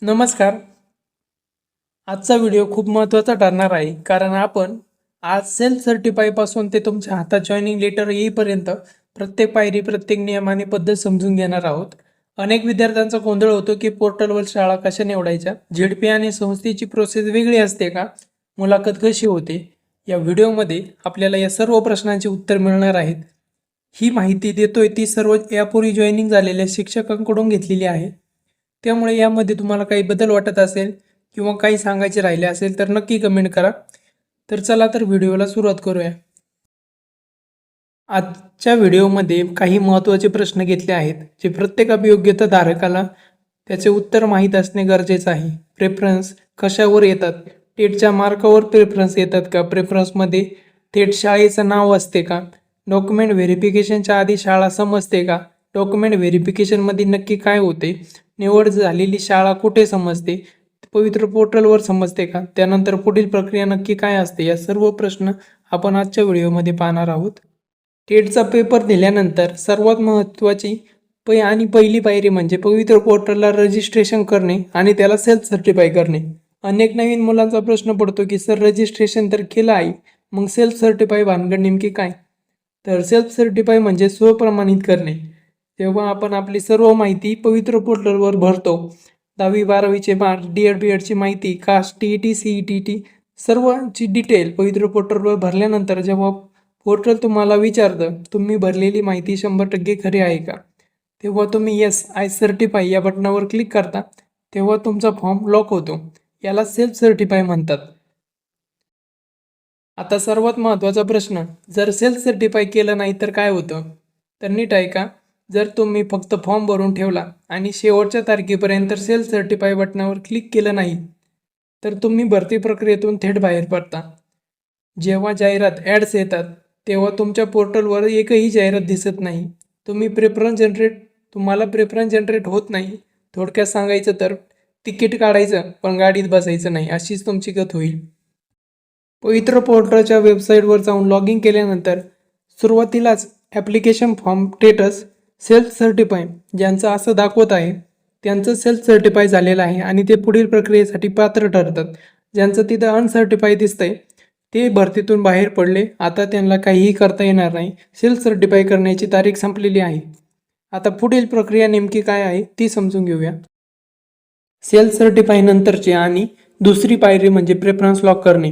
नमस्कार. आजचा व्हिडिओ खूप महत्त्वाचा ठरणार आहे कारण आपण आज सेल्फ सर्टिफायपासून ते तुमच्या हातात जॉईनिंग लेटर येईपर्यंत प्रत्येक पायरी, प्रत्येक नियम आणि पद्धत समजून घेणार आहोत. अनेक विद्यार्थ्यांचा गोंधळ होतो की पोर्टलवर शाळा कशा निवडायच्या, झेडपी आणि संस्थेची प्रोसेस वेगळी असते का, मुलाखत कशी होते. या व्हिडिओमध्ये आपल्याला या सर्व प्रश्नांची उत्तर मिळणार आहेत. ही माहिती देतोय ती सर्व यापूर्वी जॉईनिंग झालेल्या शिक्षकांकडून घेतलेली आहे. त्यामुळे यामध्ये तुम्हाला काही बदल वाटत असेल किंवा काही सांगायचे राहिले असेल तर नक्की कमेंट करा. तर चला तर व्हिडिओला सुरुवात करूया. आजच्या व्हिडिओमध्ये काही महत्त्वाचे प्रश्न घेतले आहेत जे प्रत्येक अभियोग्यता धारकाला त्याचे उत्तर माहीत असणे गरजेचं आहे. प्रेफरन्स कशावर येतात? टेटच्या मार्कावर प्रेफरन्स येतात का? प्रेफरन्समध्ये थेट शाळेचं नाव असते का? डॉक्युमेंट व्हेरिफिकेशनच्या आधी शाळा समजते का? डॉक्युमेंट व्हेरिफिकेशनमध्ये नक्की काय होते? निवड झालेली शाळा कुठे समजते? पवित्र पोर्टलवर समजते का? त्यानंतर पुढील प्रक्रिया नक्की काय असते? या सर्व प्रश्न आपण आजच्या व्हिडिओमध्ये पाहणार आहोत. टेटचा पेपर दिल्यानंतर सर्वात महत्त्वाची पहिली पायरी म्हणजे पवित्र पोर्टलला रजिस्ट्रेशन करणे आणि त्याला सेल्फ सर्टिफाय करणे. अनेक नवीन मुलांचा प्रश्न पडतो की सर रजिस्ट्रेशन तर केलं आहे, मग सेल्फ सर्टिफाय भानगड नेमकी काय? तर सेल्फ सर्टिफाय म्हणजे स्वप्रमाणित करणे. जेव्हा आपण आपली सर्व माहिती पवित्र पोर्टलवर भरतो, 10वी-12वीचे मार्क्स, डी.एड. बी.एडची माहिती, कास्ट, टी.ई.टी, सी.ई.टी, सर्वांची डिटेल पवित्र पोर्टलवर भरल्यानंतर जेव्हा पोर्टल तुम्हाला विचारतं तुम्ही भरलेली माहिती 100% खरी आहे का, तेव्हा तुम्ही येस आय सर्टिफाय या बटनावर क्लिक करता. तेव्हा तुमचा फॉर्म लॉक होतो. याला सेल्फ सर्टिफाय म्हणतात. आता सर्वात महत्त्वाचा प्रश्न, जर सेल्फ सर्टिफाय केलं नाही तर काय होतं? तर नीट ऐका. जर तुम्ही फक्त फॉर्म भरून ठेवला आणि शेवटच्या तारखेपर्यंत सेल्फ सर्टिफाय बटनावर क्लिक केलं नाही तर तुम्ही भरती प्रक्रियेतून थेट बाहेर पडता. जेव्हा जाहिरात ॲड्स येतात तेव्हा तुमच्या पोर्टलवर एकही जाहिरात दिसत नाही. तुम्हाला प्रेफरन्स जनरेट होत नाही. थोडक्यात सांगायचं तर तिकीट काढायचं पण गाडीत बसायचं नाही, अशीच तुमची गत होईल. पवित्र पोर्टलच्या वेबसाईटवर जाऊन लॉग इन केल्यानंतर सुरुवातीलाच application form status self certify ज्यांचं असं दाखवत आहे त्यांचं सेल्फ सर्टिफाय झालेलं आहे आणि ते पुढील प्रक्रियेसाठी पात्र ठरतात. ज्यांचं तिथं अनसर्टिफाय दिसतंय ते भरतीतून बाहेर पडले, आता त्यांना काहीही करता येणार नाही. सेल्फ सर्टिफाय करण्याची तारीख संपलेली आहे. आता पुढील प्रक्रिया नेमकी काय आहे ती समजून घेऊया. सेल्फ सर्टिफाय नंतरची आणि दुसरी पायरी म्हणजे प्रेफरन्स लॉक करणे.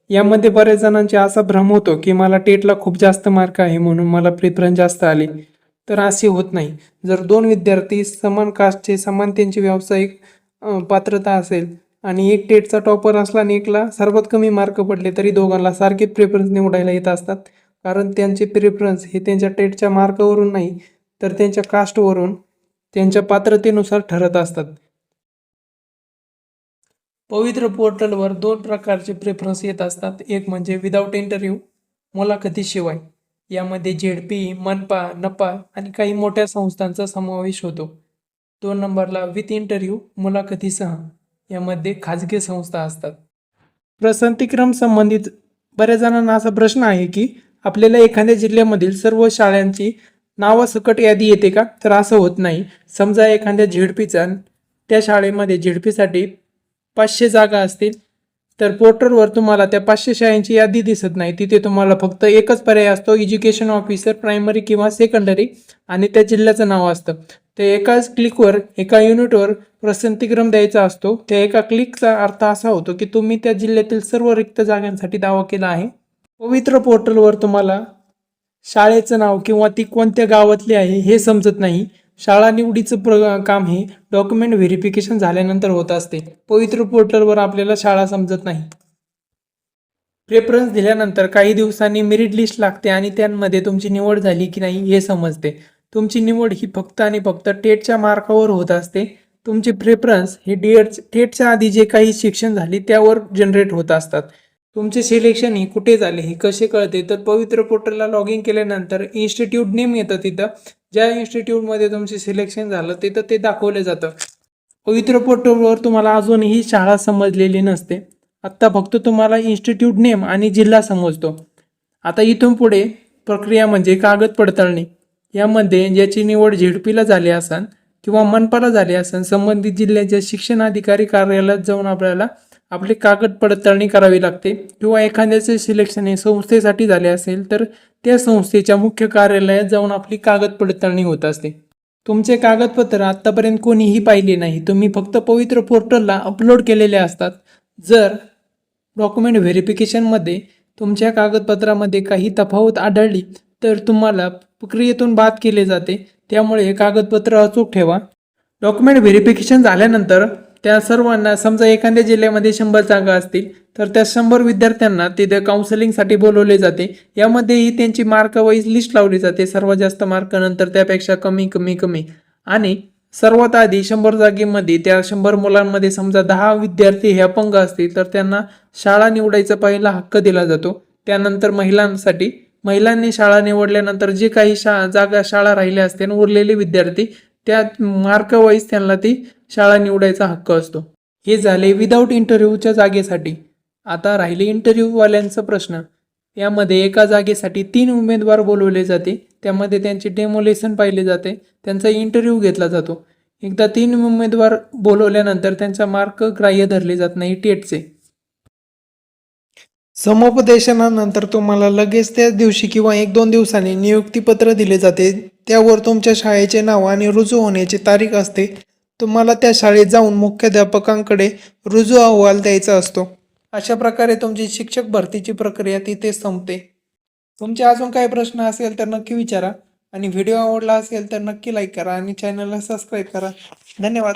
यामध्ये बऱ्याच जणांचे असा भ्रम होतो की मला टेटला खूप जास्त मार्क आहे म्हणून मला प्रेफरन्स जास्त आले. तर असे होत नाही. जर दोन विद्यार्थी समान कास्टचे, समान त्यांची व्यावसायिक पात्रता असेल आणि एक टेटचा टॉपर असला आणि एकला सर्वात कमी मार्क पडले तरी दोघांना सारखे प्रेफरन्स निवडायला येत असतात. कारण त्यांचे प्रेफरन्स हे त्यांच्या टेटच्या मार्कावरून नाही तर त्यांच्या कास्टवरून, त्यांच्या पात्रतेनुसार ठरत असतात. पवित्र पोर्टलवर दोन प्रकारचे प्रेफरन्स येत असतात. एक म्हणजे विदाऊट इंटरव्ह्यू, मुलाखतीशिवाय. यामध्ये झेडपी, मनपा, नपा आणि काही मोठ्या संस्थांचा समावेश होतो. 2 नंबरला विथ इंटरव्ह्यू, मुलाखतीसह. यामध्ये खाजगी संस्था असतात. पसंतीक्रम संबंधित बऱ्याच जणांना असा प्रश्न आहे की आपल्याला एखाद्या जिल्ह्यामधील सर्व शाळांची नावासकट यादी येते का? तर असं होत नाही. समजा एखाद्या झेडपीचा त्या शाळेमध्ये झेडपीसाठी 500 जागा असतील तर पोर्टलवर तुम्हाला त्या 500 शाळांची यादी दिसत नाही. तिथे तुम्हाला फक्त एकच पर्याय असतो, एज्युकेशन ऑफिसर, प्रायमरी किंवा सेकंडरी, आणि त्या जिल्ह्याचं नाव असतं. ते एकाच क्लिकवर, एका युनिटवर पसंतीक्रम द्यायचा असतो. त्या एका क्लिकचा अर्थ असा होतो की तुम्ही त्या जिल्ह्यातील सर्व रिक्त जागांसाठी दावा केला आहे. पवित्र पोर्टलवर तुम्हाला शाळेचं नाव किंवा ती कोणत्या गावातली आहे हे समजत नाही. शाळा निवडीचं काम हे डॉक्युमेंट व्हेरिफिकेशन झाल्यानंतर होत असते. पवित्र पोर्टलवर आपल्याला शाळा समजत नाही. प्रेफरन्स दिल्यानंतर काही दिवसांनी मेरिट लिस्ट लागते आणि त्यांमध्ये तुमची निवड झाली की नाही हे समजते. तुमची निवड ही फक्त आणि फक्त टेटच्या मार्कावर होत असते. तुमचे प्रेफरन्स हे टेटच्या आधी जे काही शिक्षण झाले त्यावर जनरेट होत असतात. तुमचे सिलेक्शन हे कुठे झाले हे कसे कळते? तर पवित्र पोर्टलला लॉग इन केल्यानंतर इन्स्टिट्यूट नेम येतं. तिथं ज्या इन्स्टिट्यूटमध्ये तुमचे सिलेक्शन झालं तिथं ते दाखवलं जातं. पवित्र पोर्टलवर तुम्हाला अजूनही शाळा समजलेली नसते. आत्ता फक्त तुम्हाला इन्स्टिट्यूट नेम आणि जिल्हा समजतो. आता इथून पुढे प्रक्रिया म्हणजे कागद पडताळणी. यामध्ये ज्याची निवड झेडपीला झाली असेल किंवा मनपाला झाले असेल संबंधित जिल्ह्याच्या शिक्षणाधिकारी कार्यालयात जाऊन आपल्याला आपली कागद पडताळणी करावी लागते किंवा एखाद्याचे सिलेक्शन हे संस्थेसाठी झाले असेल तर त्या संस्थेच्या मुख्य कार्यालयात जाऊन आपली कागद पडताळणी होत असते. तुमचे कागदपत्र आत्तापर्यंत कोणीही पाहिले नाही, तुम्ही फक्त पवित्र पोर्टलला अपलोड केलेले असतात. जर डॉक्युमेंट व्हेरिफिकेशनमध्ये तुमच्या कागदपत्रामध्ये काही तफावत आढळली तर तुम्हाला प्रक्रियेतून बाद केले जाते. त्यामुळे हे कागदपत्र अचूक ठेवा. डॉक्युमेंट व्हेरिफिकेशन झाल्यानंतर त्या सर्वांना समजा एखाद्या जिल्ह्यामध्ये 100 जागा असतील तर त्या 100 विद्यार्थ्यांना तिथे काउन्सिलिंगसाठी बोलवले जाते. यामध्येही त्यांची मार्क वाईज लिस्ट लावली जाते. सर्वात जास्त मार्क, नंतर त्यापेक्षा कमी कमी कमी, आणि सर्वात आधी 100 जागेमध्ये त्या 100 मुलांमध्ये समजा 10 विद्यार्थी हे अपंग असतील तर त्यांना शाळा निवडायचा पहिला हक्क दिला जातो. त्यानंतर महिलांनी शाळा निवडल्यानंतर जे काही शाळा राहिल्या असतील उरलेले विद्यार्थी त्या मार्क वाईज त्यांना ती शाळा निवडायचा हक्क असतो. हे झाले विदाऊट इंटरव्ह्यूच्या जागेसाठी. आता राहिले इंटरव्ह्यूवाल्यांचा प्रश्न. यामध्ये एका जागेसाठी 3 उमेदवार बोलवले जाते. त्यामध्ये त्यांचे डेमोलेशन पाहिले जाते, त्यांचा इंटरव्ह्यू घेतला जातो. एकदा 3 उमेदवार बोलवल्यानंतर त्यांचा मार्क ग्राह्य धरले जात नाही टेटचे. समुपदेशनानंतर तुम्हाला लगेच त्याच दिवशी किंवा 1-2 दिवसांनी नियुक्तीपत्र दिले जाते. त्यावर तुमच्या शाळेचे नाव आणि रुजू होण्याची तारीख असते. तुम्हाला त्या शाळेत जाऊन मुख्याध्यापकांकडे रुजू अहवाल द्यायचा असतो. अशा प्रकारे तुमची शिक्षक भरतीची प्रक्रिया तिथे संपते. तुमचे अजून काही प्रश्न असेल तर नक्की विचारा आणि व्हिडिओ आवडला असेल तर नक्की लाईक करा आणि चॅनलला सबस्क्राईब करा. धन्यवाद.